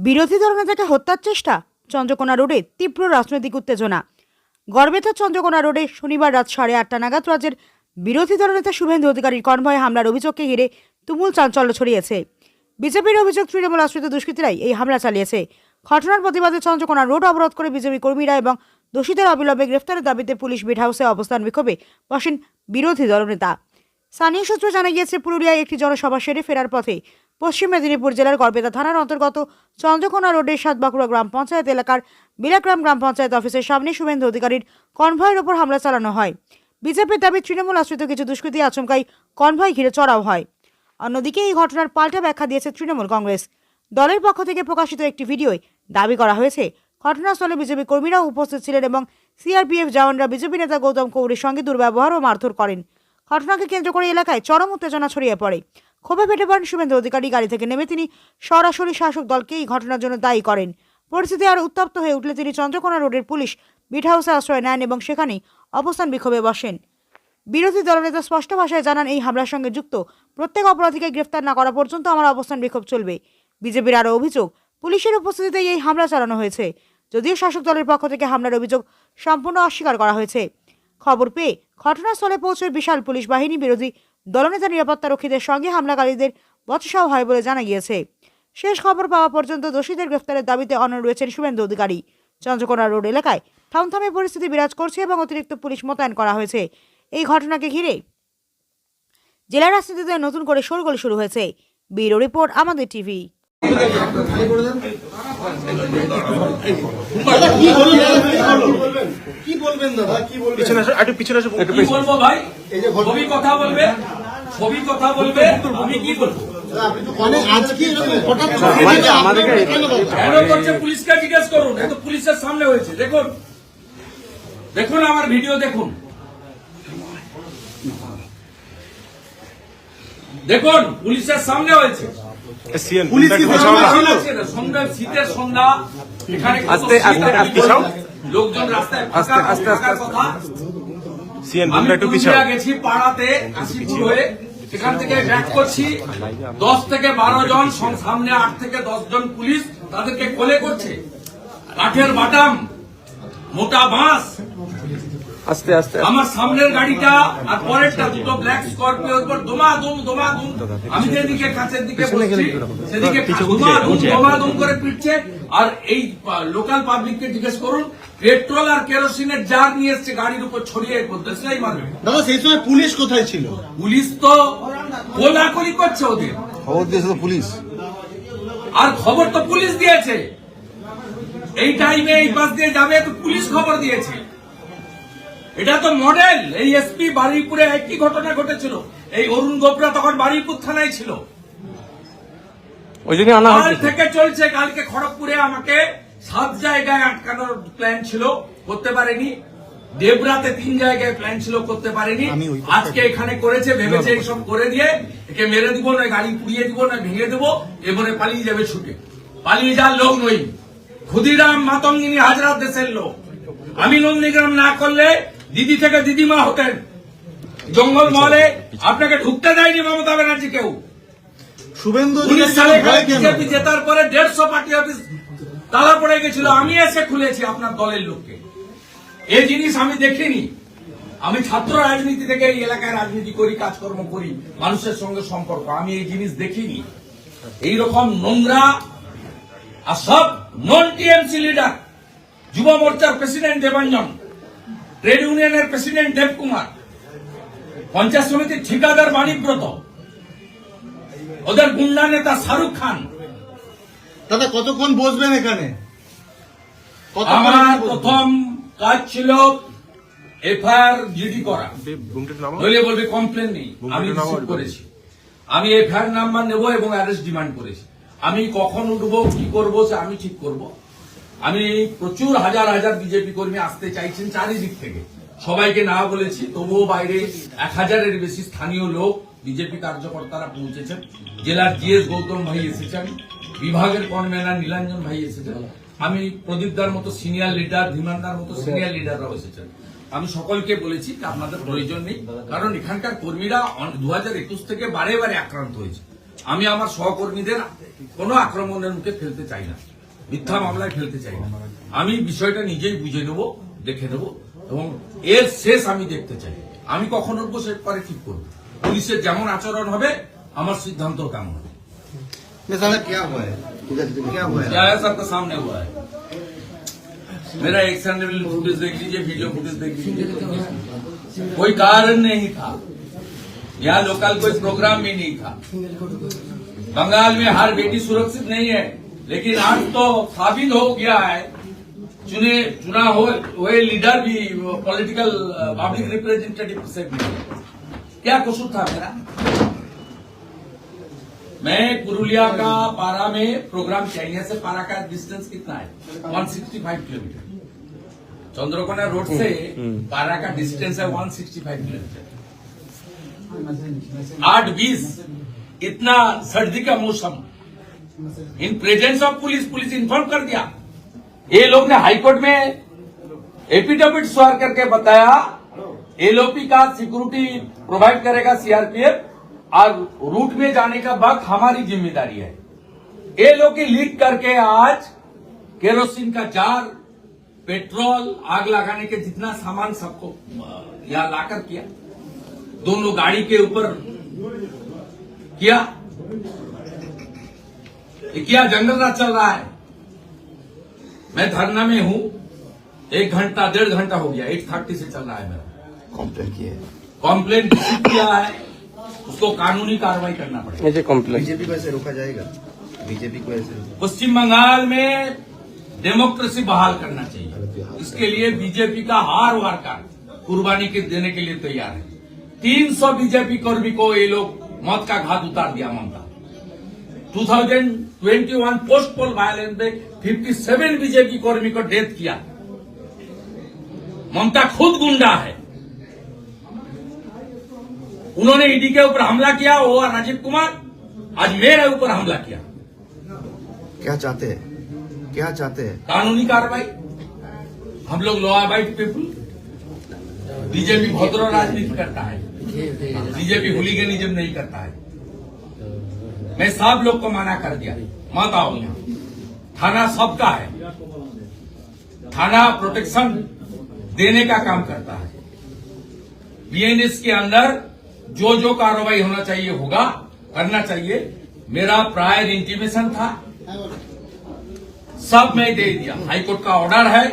বিরোধী দলনেতাকে হত্যার চেষ্টা, চন্দ্রকোনা রোডে তীব্র রাজনৈতিক উত্তেজনা। গড়বেতা চন্দ্রকোনা রোডে শনিবার রাত 8:30 নাগাদ রাজ্যের বিরোধী দলনেতা শুভেন্দু অধিকারীর কনভয়ে হামলার অভিযোগকে ঘিরে তুমুল চাঞ্চল্য ছড়িয়েছে। বিজেপির অভিযোগ, তৃণমূল আশ্রিত দুষ্কৃতীরাই এই হামলা চালিয়েছে। ঘটনার প্রতিবাদে চন্দ্রকোনা রোড অবরোধ করে বিজেপি কর্মীরা এবং দোষীদের অবিলম্বে গ্রেফতারের দাবিতে পুলিশ বিট হাউসে অবস্থান বিক্ষোভে বসেন বিরোধী দলনেতা। স্থানীয় সূত্রে জানা গিয়েছে, পুরুলিয়ায় একটি জনসভা সেরে ফেরার পথে পশ্চিম মেদিনীপুর জেলার গড়বেতা থানার অন্তর্গত চন্দ্রকোনা রোডের সাতবাঁকুড়া গ্রাম পঞ্চায়েত এলাকার বিলাগ্রাম গ্রাম পঞ্চায়েত অফিসের সামনে শুভেন্দু অধিকারীর কনভয়ের ওপর হামলা চালানো হয়। বিজেপির দাবি, তৃণমূল আশ্রিত কিছু দুষ্কৃতী আচমকাই কনভয় ঘিরে চড়াও হয়। অন্যদিকে এই ঘটনার পাল্টা ব্যাখ্যা দিয়েছে তৃণমূল কংগ্রেস। দলের পক্ষ থেকে প্রকাশিত একটি ভিডিওয় দাবি করা হয়েছে, ঘটনাস্থলে বিজেপি কর্মীরাও উপস্থিত ছিলেন এবং সিআরপিএফ জওয়ানরা বিজেপি নেতা গৌতম কৌরের সঙ্গে দুর্ব্যবহার ও মারধর করেন। ঘটনাকে কেন্দ্র করে এলাকায় চরম উত্তেজনা ছড়িয়ে পড়ে। ক্ষোভে ফেটে পড়েন শুভেন্দু অধিকারী। গাড়ি থেকে নেমে তিনি সরাসরি শাসক দলকে এই ঘটনার জন্য দায়ী করেন। পরিস্থিতি আরও উত্তপ্ত হয়ে উঠলে তিনি চন্দ্রকোনা রোডের পুলিশ বিট হাউসে আশ্রয় নেন এবং সেখানেই অবস্থান বিক্ষোভে বসেন। বিরোধী দলনেতা স্পষ্ট ভাষায় জানান, এই হামলার সঙ্গে যুক্ত প্রত্যেক অপরাধীকে গ্রেফতার না করা পর্যন্ত আমার অবস্থান বিক্ষোভ চলবে। বিজেপির আরও অভিযোগ, পুলিশের উপস্থিতিতেই এই হামলা চালানো হয়েছে। যদিও শাসক দলের পক্ষ থেকে হামলার অভিযোগ সম্পূর্ণ অস্বীকার করা হয়েছে। খবর পেয়ে ঘটনাস্থলে পৌঁছে বিশাল পুলিশ বাহিনী বিরোধী দলনেতা নিরাপত্তা রক্ষীদের সঙ্গে হামলাকারীদের বচসাও হয় বলে জানা গিয়েছে। শেষ খবর পাওয়া পর্যন্ত দোষীদের গ্রেফতারের দাবিতে অনড় রয়েছেন শুভেন্দু অধিকারী। চন্দ্রকোনা রোড এলাকায় থমথমে পরিস্থিতি বিরাজ করছে এবং অতিরিক্ত পুলিশ মোতায়েন করা হয়েছে। এই ঘটনাকে ঘিরে জেলা রাজনীতিতে নতুন করে শোরগোল শুরু হয়েছে। ব্যুরো রিপোর্ট, আমাদের টিভি। কি বলবেন দাদা, কি বলবেন? পিছনে আসো, কি বলবো ভাই? ছবি কথা বলবে, ছবি কথা বলবে, আমি কি বলবো? মানে আজকে এরকম হঠাৎ কেন করছে পুলিশকে জিজ্ঞেস করুন। এত পুলিশের সামনে হয়েছে, দেখুন দেখুন আমার ভিডিও দেখুন, দেখুন পুলিশের সামনে হয়েছে। শীতের সন্ধ্যা, এখানে লোকজন রাস্তায় গেছি পাড়াতে কাশীপুর হয়ে, এখান থেকে ব্যাক করছি 10 থেকে 12 জন, সামনে 8 থেকে 10 জন পুলিশ তাদেরকে কোলে করছে। কাঠের বাটাম, মোটা বাঁশ, আস্তে আস্তে আমার সামনের গাড়িটা আর পরেরটা দুটো ব্ল্যাক স্করপিওর উপর দমাদম দমাদম, আমি যেদিকে কাছের দিকে বসছি সেদিকে দমাদম দমাদম করে পিটছে। আর এই লোকাল পাবলিককে জিজ্ঞেস করুন, পেট্রোল আর কেরোসিনের জার নিয়ে এসছে গাড়ির উপর ছড়িয়ে দেশলাই মারবে। দাদা সেই সময় পুলিশ কোথায় ছিল? পুলিশ তো কোলাকুলি করছে ওদের, খবর দিয়েছিল পুলিশ, আর খবর তো পুলিশ দিয়েছে। এই টাইমে এই পাশ দিয়ে যাবে তো পুলিশ খবর দিয়েছে। এটা তো মডেল। এই এসপি বারুইপুরে একই ঘটনা ঘটেছিল। এই অরুণ গোপরা তখন বারুইপুর থানায় ছিল। ওই জন্য আনা হয়েছে থেকে চলছে। কালকে খড়গপুরে আমাকে 7 জায়গায় আটকানোর প্ল্যান ছিল, করতে পারেনি। দেবরাতে 3 জায়গায় প্ল্যান ছিল, করতে পারেনি। আজকে এখানে করেছে, ভেবেছে এইসব করে দিয়ে একে মেরে দিব, না গাড়ি পুড়িয়ে দিব, না ভেঙে দেবো, এবারে পালিয়ে যাবে ছুটে। পালিয়ে যাওয়ার লোক নই। ক্ষুদিরাম মাতঙ্গিনী হাজরাত দেশের লোক। আমি নন্দীগ্রাম না করলে দিদি থেকে দিদিমা হতেন। জঙ্গল মহলে আপনাকে ঢুকতে দেয়নি মমতা ব্যানার্জি কেউ। শুভেন্দু বিজেপি জেতার পরে 150 পার্টি অফিস তালা পড়ে গেছিল, আমি এসে খুলেছি আপনার দলের লোককে। এই জিনিস আমি দেখিনি। আমি ছাত্র রাজনীতি থেকে এই এলাকায় রাজনীতি করি, কাজকর্ম করি, মানুষের সঙ্গে সম্পর্ক, আমি এই জিনিস দেখিনি। এইরকম নোংরা আর সব নন টিএমসি লিডার, যুব মোর্চার প্রেসিডেন্ট দেবাঞ্জন, ট্রেড ইউনিয়নের প্রেসিডেন্ট দেবকুমার, পঞ্চায়েত সমিতির ঠিকাদার বাণীব্রত, ওদের গুন্ডা নেতা শাহরুখ খান। দাদা কতক্ষণ বসবেন এখানে? আমার প্রথম কাজ ছিল এফআইআর জিডি করা, নইলে বলবে কমপ্লেন নেই। আমি রিসিভ করেছি, আমি এফআইআর নাম্বার নেব এবং অ্যারেস্ট ডিমান্ড করেছি। আমি কখন উঠবো, কি করবো, সে আমি ঠিক করব। আমি প্রচুর হাজার হাজার বিজেপি কর্মী আসতে চাইছেন চারিদিক থেকে, সবাইকে না বলেছি, তবুও বাইরে 1000-এর বেশি স্থানীয় লোক বিজেপি কার্যকর্তারা পৌঁছেছেন। জেলার জিএস গৌতম ভাই এসেছেন, বিভাগের কনভেনার নীলাঞ্জন ভাই এসেছেন, আমি প্রদীপদার মতো সিনিয়র লিডার, ধীমানদার মতো সিনিয়র লিডাররাও এসেছেন। আমি সকলকে বলেছি আপনাদের প্রয়োজন নেই, কারণ এখানকার কর্মীরা 2021 থেকে বারে বারে আক্রান্ত হয়েছে। আমি আমার সহকর্মীদের কোনো আক্রমণের মুখে ফেলতে চাই না, মিথ্যা মামলায় ফেলতে চাই না। আমি বিষয়টা নিজেই বুঝে নেব, দেখে নেব এবং এর শেষ আমি দেখতে চাই। আমি কখন উঠবো সে পরে ঠিক করবো। পুলিশের যেমন আচরণ হবে আমার সিদ্ধান্ত তেমন হবে। क्या हुआ है? क्या हुआ है? क्या है सबका सामने हुआ है। मेरा एक्सटेंडेबल फुटेज देख लीजिए, वीडियो फुटेज देख लीजिए। कोई कारण नहीं था, यहाँ लोकल कोई प्रोग्राम भी नहीं था। बंगाल में हर बेटी सुरक्षित नहीं है, लेकिन आज तो साबित हो गया है। चुना हुए लीडर भी पॉलिटिकल पब्लिक रिप्रेजेंटेटिव से भी। क्या कसूर था मेरा? मैं पुरुलिया का पारा में प्रोग्राम चाहिए से पारा का डिस्टेंस कितना है? 165 किलोमीटर। चंद्रकोना रोड से पारा का डिस्टेंस है 165 किलोमीटर। 8:20 इतना सर्दी का मौसम, in presence of police inform कर दिया। ये लोग ने हाईकोर्ट में एफिडेविट सवार करके बताया एलओपी का सिक्योरिटी प्रोवाइड करेगा सीआरपीएफ और रूट में जाने का वक्त हमारी जिम्मेदारी है। ये लोग की लीक करके आज केरोसिन का जार, पेट्रोल, आग लगाने के जितना सामान सबको यहाँ लाकर किया, दोनों गाड़ी के ऊपर किया। ये क्या जंगल राज चल रहा है? मैं धरना में हूं, 1 घंटा 1.5 घंटा हो गया, 8:30 से चल रहा है मेरा। कॉम्प्लेन किया है, उसको कानूनी कार्रवाई करना पड़ेगा। ये कॉम्प्लेक्स बीजेपी को ऐसे रोका जाएगा? बीजेपी को ऐसे पश्चिम बंगाल में डेमोक्रेसी बहाल करना चाहिए, इसके लिए बीजेपी का हर वर्कर कुर्बानी के देने के लिए तैयार है। 300 बीजेपी कर्मी को ये लोग मौत का घाट उतार दिया ममता। 2021 पोस्ट पोल वायलेंस में 57 बीजेपी कर्मी को डेथ किया। ममता खुद गुंडा है। उन्होंने ईडी के ऊपर हमला किया, वो राजीव कुमार, आज मेरे ऊपर हमला किया। क्या चाहते हैं? क्या चाहते हैं? कानूनी कार्रवाई। हम लोग लॉ अबाइड पीपुल। बीजेपी भद्र राजनीति करता है, बीजेपी हुलीगनिज्म नहीं करता है। मैं सब लोग को मना कर दिया, मत आओ यहाँ। थाना सबका है, थाना प्रोटेक्शन देने का काम करता है। बीएनएस के अंदर जो कार्रवाई होना चाहिए होगा, करना चाहिए। मेरा प्रायर इंटीमेशन था, सब मैं दे दिया। हाईकोर्ट का ऑर्डर है।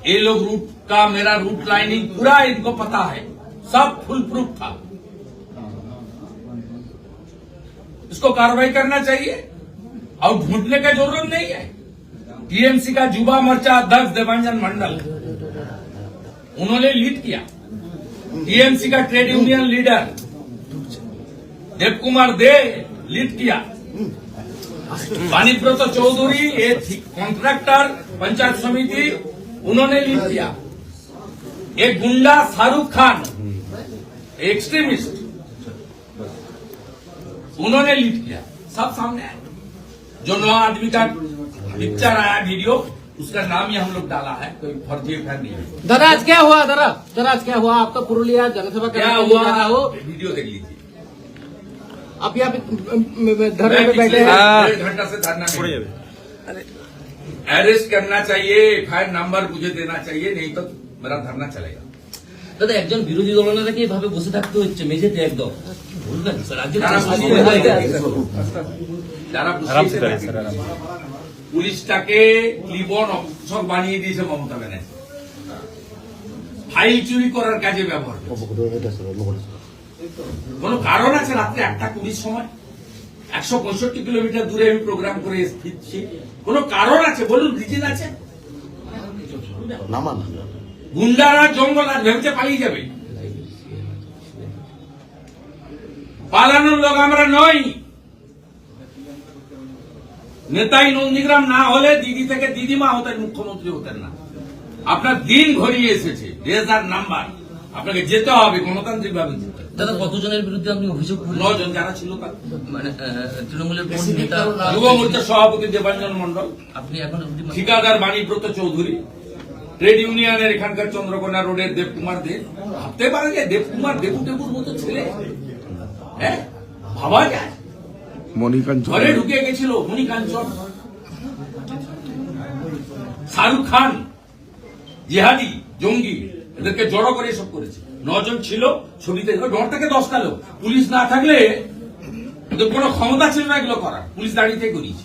ये लोग रूट का, मेरा रूट लाइनिंग पूरा इनको पता है, सब फुल प्रूफ था। इसको कार्रवाई करना चाहिए और ढूंढने का जरूरत नहीं है। टीएमसी का युवा मोर्चा अध्यक्ष देवांजन मंडल, उन्होंने लीड किया। टीएमसी का trade union leader Dev Kumar De lead किया। वाणीब्रत चौधरी एक कॉन्ट्रैक्टर पंचायत समिति, उन्होंने लीड किया। एक गुंडा शाहरुख खान, एक्सट्रीमिस्ट, उन्होंने लीड किया। सब सामने आया। जो 9 आदमी का पिक्चर आया, वीडियो, उसका नाम ही हम लोग डाला है, कोई फर्जी एफआईआर नहीं है। दराज क्या हुआ? दराज क्या हुआ? आपका पुरुलिया जनसभा क्या हुआ वीडियो देख लीजिए। आप यहाँ पे धरने पे बैठे हैं। 1.5 घंटा से धरना में अरेस्ट करना चाहिए, एफआईआर नंबर मुझे देना चाहिए, नहीं तो मेरा धरना चलेगा। দাদা একজন বিরোধী দলনেতাকে এভাবে বসে থাকতে হচ্ছে মেঝেতে একদম বলবেন রাজ্যের যারা পুলিশটাকে ক্লিবন অফিসার বানিয়ে দিয়েছে মমতা ব্যানার্জি, ফাইল চুরি করার কাজে ব্যবহার করছে। কোন কারণ আছে? রাত্রে 1:20 সময় 165 কিলোমিটার দূরে আমি প্রোগ্রাম করে ফিরছি, কোন কারণ আছে? বলুন, রিজন আছে? গুন্ডারা জঙ্গল আজ ভেবেছে পালিয়ে যাবে। পালানোর লোক আমরা নই। নেতাই নন্দীগ্রাম না হলে দিদি থেকে দিদিমা হতেন, মুখ্যমন্ত্রী হতেন না। আপনার দিন ঘড়িয়ে এসেছে, রেজার নাম্বার, আপনাকে যেতে হবে গণতান্ত্রিক ভাবে। দাদা কতজনের বিরুদ্ধে আপনি অভিযোগ করলেন? 9 জন যারা ছিল তার, মানে তৃণমূলের কোন নেতা? যুব মোর্চার সভাপতি দেবাঞ্জন মন্ডল, আপনি এখন অবধি ঠিকাদার বাণীব্রত চৌধুরী, ট্রেড ইউনিয়নের এখানকার চন্দ্রকোনা রোডের দেবকুমার দে। ভাবতে পারেন যে দেবকুমার দেবুর মতো ছেলে, হ্যাঁ, ভাবা যায়? মণিকাঞ্চন ঘরে ঢুকে গেছিল মণিকাঞ্চন, শাহরুখ খান, জিহাদি, জঙ্গি, এদেরকে জড়ো করে এসব করেছে। 9 জন ছিল, ছবিতে 9 থেকে 10টা লোক। পুলিশ না থাকলে ওদের কোনো ক্ষমতা ছিল না এগুলো করার, পুলিশ দাঁড়িয়ে করিয়েছে।